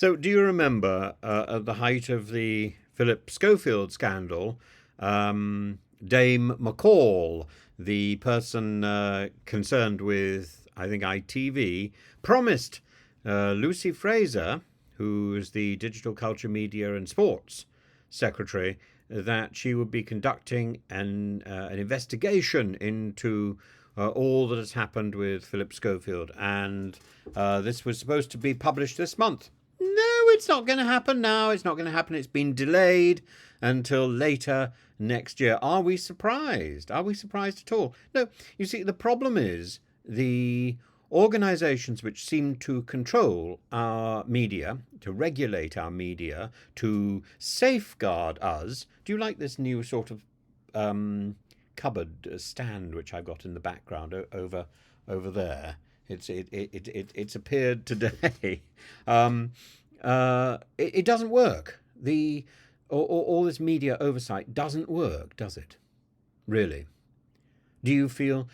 So, do you remember at the height of the Phillip Schofield scandal, Dame McCall, the person concerned with, I think, ITV, promised LUCY FRAZER, who is the Digital Culture, Media and Sports Secretary, that she would be conducting an investigation into all that has happened with Phillip Schofield. And this was supposed to be published this month. No, it's not going to happen now. It's not going to happen. It's been delayed until later next year. Are we surprised? Are we surprised at all? No. You see, the problem is the organizations which seem to control our media, to regulate our media, to safeguard us. Do you like this new sort of cupboard stand which I've got in the background over there? It's appeared today. It doesn't work. All this media oversight doesn't work, does it? Really? Do you feel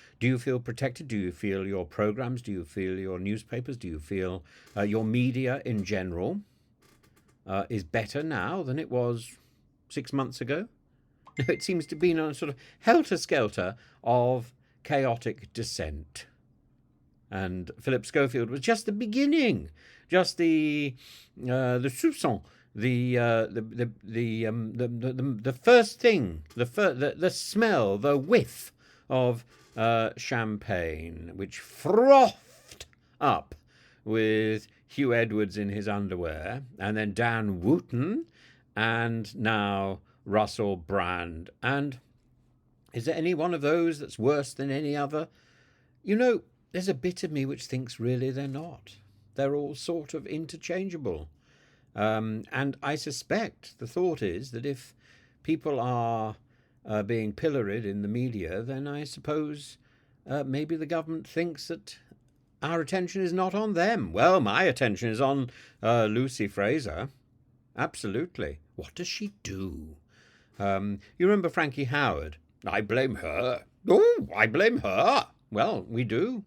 protected? Do you feel your programs? Do you feel your newspapers? Do you feel your media in general is better now than it was 6 months ago? No, it seems to be in a sort of helter-skelter of chaotic descent. And Phillip Schofield was just the beginning, just the soupçon, the first thing, the smell, the whiff of champagne, which frothed up with Huw Edwards in his underwear, and then Dan Wootton, and now Russell Brand. And is there any one of those that's worse than any other? You know, there's a bit of me which thinks really they're not. They're all sort of interchangeable. And I suspect the thought is that if people are being pilloried in the media, then I suppose maybe the government thinks that our attention is not on them. Well, my attention is on LUCY FRAZER. Absolutely. What does she do? You remember Frankie Howard? I blame her. Oh, I blame her. Well, we do.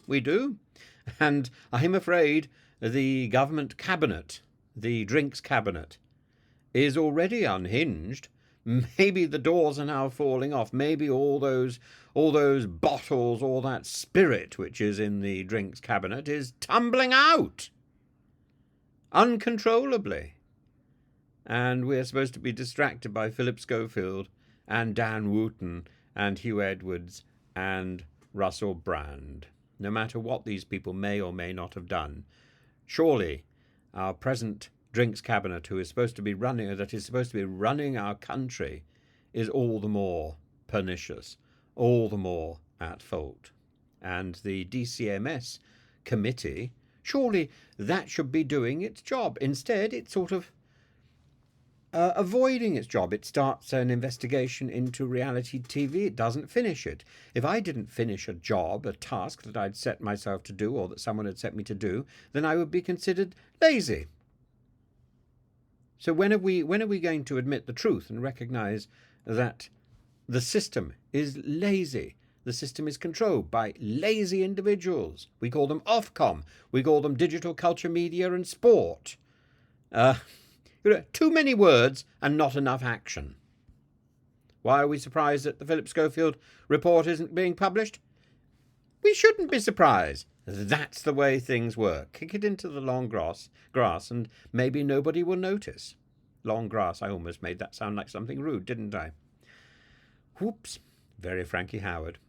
And I'm afraid the government cabinet, the drinks cabinet, is already unhinged. Maybe the doors are now falling off. Maybe all those bottles, all that spirit which is in the drinks cabinet is tumbling out uncontrollably. And we're supposed to be distracted by Phillip Schofield and Dan Wootton and Huw Edwards and Russell Brand. No matter what these people may or may not have done, surely our present drinks cabinet, that is supposed to be running our country, is all the more pernicious, all the more at fault. And the DCMS committee, surely that should be doing its job. Instead, it's sort of avoiding its job. It starts an investigation into reality TV. It doesn't finish it. If I didn't finish a job, a task that I'd set myself to do or that someone had set me to do, then I would be considered lazy. So when are we going to admit the truth and recognize that the system is lazy? The system is controlled by lazy individuals. We call them Ofcom. We call them digital culture, media and sport. Too many words and not enough action. Why are we surprised that the Phillip Schofield report isn't being published? We shouldn't be surprised. That's the way things work. Kick it into the long grass and maybe nobody will notice. Long grass, I almost made that sound like something rude, didn't I? Whoops. Very Frankie Howard.